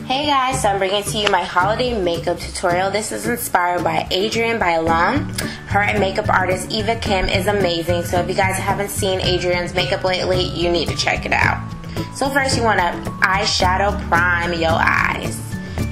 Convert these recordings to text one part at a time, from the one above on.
Hey guys, so I'm bringing to you my holiday makeup tutorial. This is inspired by Adrienne Bailon. Her makeup artist Eva Kim is amazing, so if you guys haven't seen Adrienne's makeup lately, you need to check it out. So first you want to eyeshadow prime your eyes.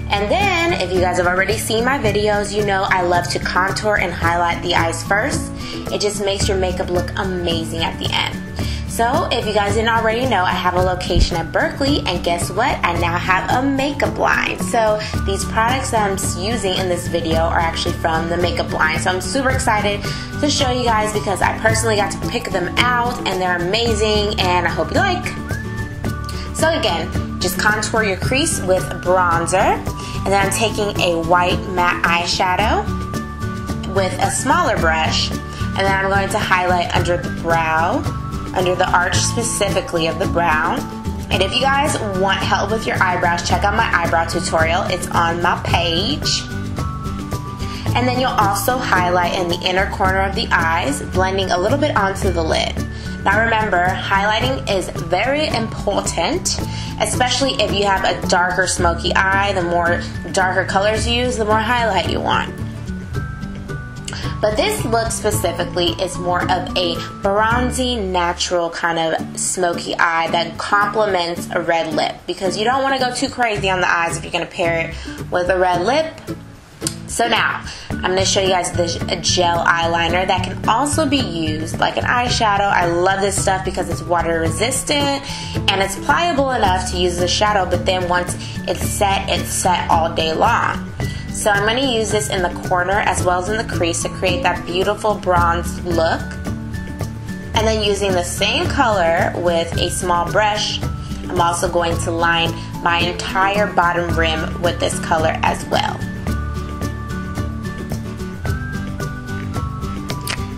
And then, if you guys have already seen my videos, you know I love to contour and highlight the eyes first. It just makes your makeup look amazing at the end. So, if you guys didn't already know, I have a location at Berkeley, and guess what? I now have a makeup line. So, these products that I'm using in this video are actually from the makeup line. So, I'm super excited to show you guys because I personally got to pick them out, and they're amazing, and I hope you like. So again, just contour your crease with bronzer, and then I'm taking a white matte eyeshadow with a smaller brush, and then I'm going to highlight under the brow, under the arch specifically of the brow. And if you guys want help with your eyebrows, check out my eyebrow tutorial. It's on my page. And then you'll also highlight in the inner corner of the eyes, blending a little bit onto the lid. Now remember, highlighting is very important, especially if you have a darker smoky eye. The more darker colors you use, the more highlight you want. But this look specifically is more of a bronzy, natural kind of smoky eye that complements a red lip, because you don't want to go too crazy on the eyes if you're going to pair it with a red lip. So now, I'm going to show you guys this gel eyeliner that can also be used like an eyeshadow. I love this stuff because it's water resistant and it's pliable enough to use as a shadow, but then once it's set all day long. So I'm going to use this in the corner as well as in the crease to create that beautiful bronze look. And then using the same color with a small brush, I'm also going to line my entire bottom rim with this color as well.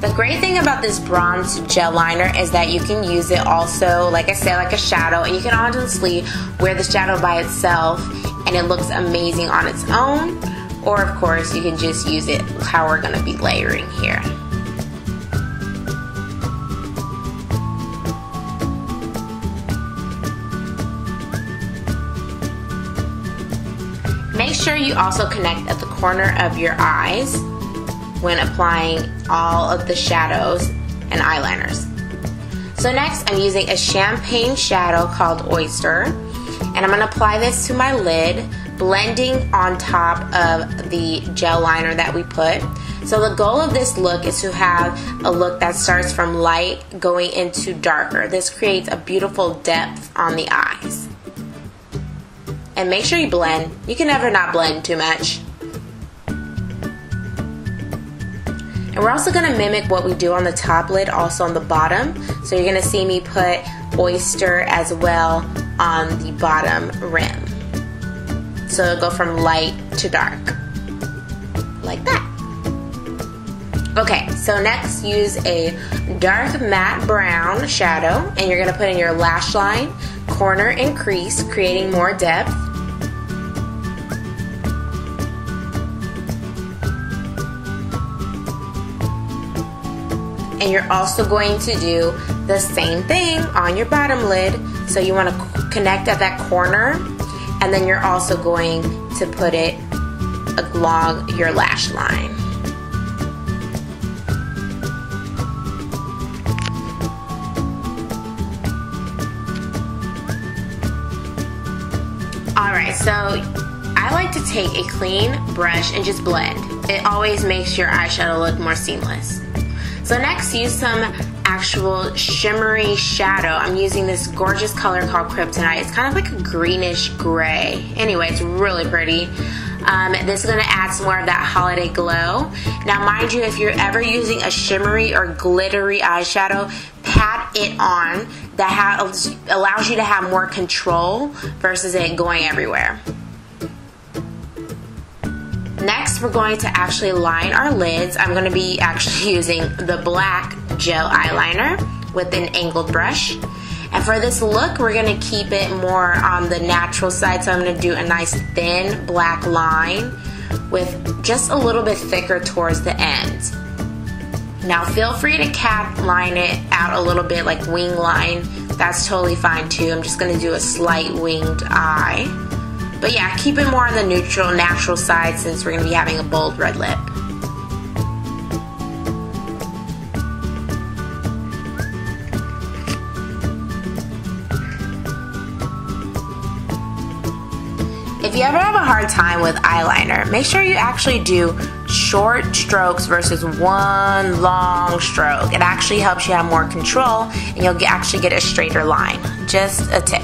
The great thing about this bronze gel liner is that you can use it also, like I said, like a shadow, and you can honestly wear the shadow by itself and it looks amazing on its own, or of course you can just use it how we're going to be layering here. Make sure you also connect at the corner of your eyes when applying all of the shadows and eyeliners. So next I'm using a champagne shadow called Oyster, and I'm going to apply this to my lid, blending on top of the gel liner that we put. So the goal of this look is to have a look that starts from light going into darker. This creates a beautiful depth on the eyes. And make sure you blend. You can never not blend too much. And we're also going to mimic what we do on the top lid also on the bottom. So you're going to see me put Oyster as well on the bottom rim. So it'll go from light to dark. Like that. Okay, so next use a dark matte brown shadow, and you're going to put in your lash line, corner, and crease, creating more depth. And you're also going to do the same thing on your bottom lid. So you want to connect at that corner, and then you're also going to put it along your lash line. Alright, so I like to take a clean brush and just blend. It always makes your eyeshadow look more seamless. So next, use some actual shimmery shadow. I'm using this gorgeous color called Kyrptonite. It's kind of like a greenish gray. Anyway, it's really pretty. This is going to add some more of that holiday glow. Now mind you, if you're ever using a shimmery or glittery eyeshadow, pat it on. That allows you to have more control versus it going everywhere. Next, we're going to actually line our lids. I'm going to be actually using the black gel eyeliner with an angled brush. And for this look, we're going to keep it more on the natural side. So I'm going to do a nice thin black line with just a little bit thicker towards the end. Now feel free to cap line it out a little bit, like wing line. That's totally fine too. I'm just going to do a slight winged eye. But yeah, keep it more on the neutral, natural side since we're going to be having a bold red lip. If you ever have a hard time with eyeliner, make sure you actually do short strokes versus one long stroke. It actually helps you have more control and you'll actually get a straighter line. Just a tip.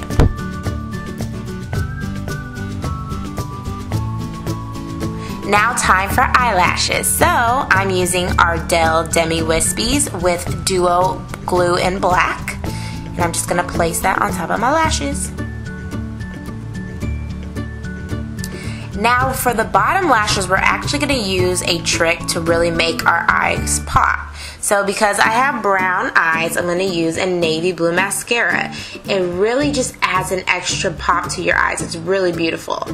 Now time for eyelashes. So I'm using Ardell Demi Wispies with Duo Glue in Black. And I'm just going to place that on top of my lashes. Now for the bottom lashes, we're actually going to use a trick to really make our eyes pop. So because I have brown eyes, I'm going to use a navy blue mascara. It really just adds an extra pop to your eyes. It's really beautiful.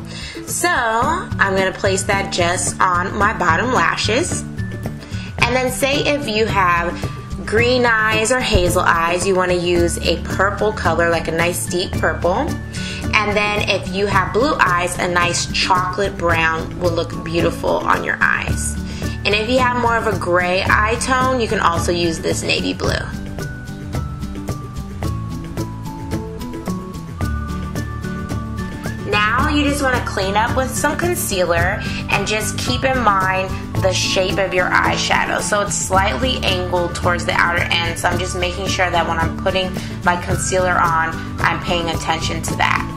So I'm going to place that just on my bottom lashes. And then say if you have green eyes or hazel eyes, you want to use a purple color, like a nice deep purple. And then if you have blue eyes, a nice chocolate brown will look beautiful on your eyes. And if you have more of a gray eye tone, you can also use this navy blue. Now you just want to clean up with some concealer and just keep in mind the shape of your eyeshadow. So it's slightly angled towards the outer end, so I'm just making sure that when I'm putting my concealer on, I'm paying attention to that.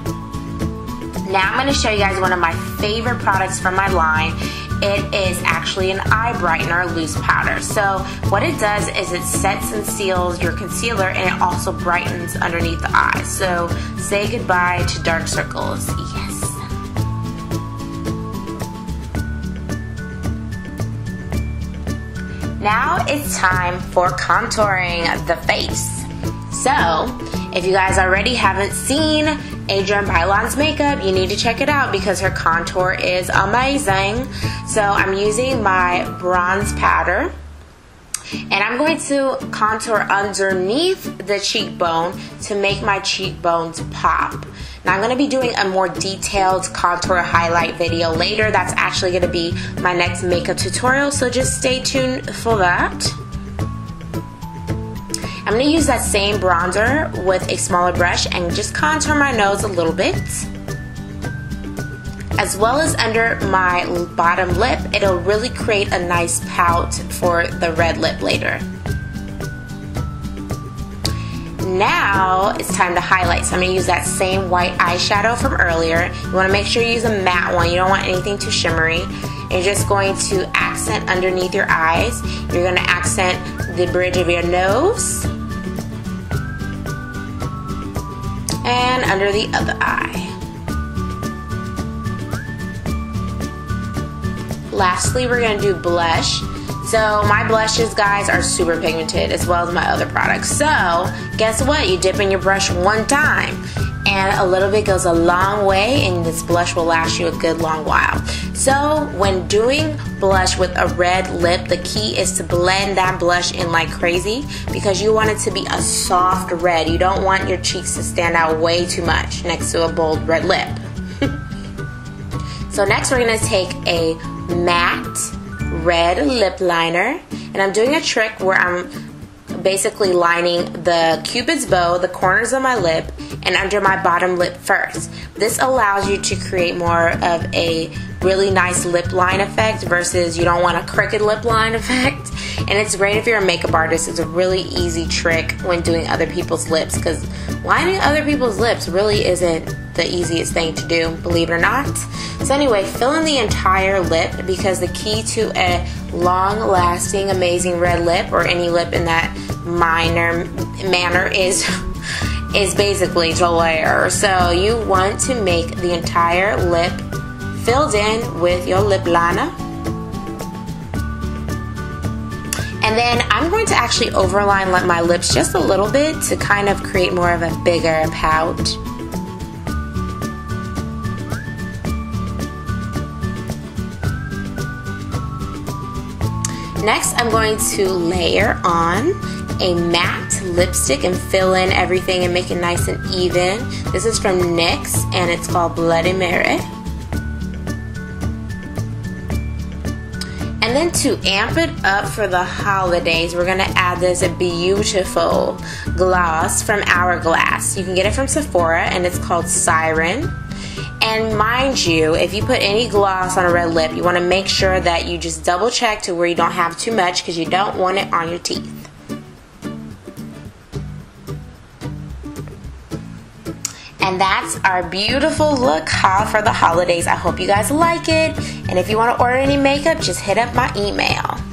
Now I'm going to show you guys one of my favorite products from my line. It is actually an eye brightener loose powder. So what it does is it sets and seals your concealer and it also brightens underneath the eyes. So say goodbye to dark circles. Yes. Now it's time for contouring the face. So if you guys already haven't seen Adrienne Bailon's makeup, you need to check it out because her contour is amazing. So I'm using my bronze powder and I'm going to contour underneath the cheekbone to make my cheekbones pop. Now I'm going to be doing a more detailed contour highlight video later. That's actually going to be my next makeup tutorial, so just stay tuned for that. I'm going to use that same bronzer with a smaller brush and just contour my nose a little bit. As well as under my bottom lip, it'll really create a nice pout for the red lip later. Now it's time to highlight. So I'm going to use that same white eyeshadow from earlier. You want to make sure you use a matte one. You don't want anything too shimmery. You're just going to accent underneath your eyes. You're going to accent the bridge of your nose and under the other eye. Lastly, we're going to do blush. So my blushes, guys, are super pigmented as well as my other products. So guess what? You dip in your brush one time and a little bit goes a long way, and this blush will last you a good long while. So when doing blush with a red lip, the key is to blend that blush in like crazy because you want it to be a soft red. You don't want your cheeks to stand out way too much next to a bold red lip. So next we're going to take a matte red lip liner, and I'm doing a trick where I'm basically lining the cupid's bow, the corners of my lip, and under my bottom lip first. This allows you to create more of a really nice lip line effect versus you don't want a crooked lip line effect. And it's great if you're a makeup artist. It's a really easy trick when doing other people's lips because lining other people's lips really isn't the easiest thing to do, believe it or not. So anyway, fill in the entire lip because the key to a long-lasting, amazing red lip, or any lip in that manner is basically to layer. So you want to make the entire lip filled in with your lip liner. And then I'm going to actually overline my lips just a little bit to kind of create more of a bigger pout. Next, I'm going to layer on a matte lipstick and fill in everything and make it nice and even. This is from NYX and it's called Bloody Mary. And then to amp it up for the holidays, we're going to add this beautiful gloss from Hourglass. You can get it from Sephora and it's called Siren. And mind you, if you put any gloss on a red lip, you want to make sure that you just double check to where you don't have too much because you don't want it on your teeth. And that's our beautiful look haul for the holidays. I hope you guys like it. And if you want to order any makeup, just hit up my email.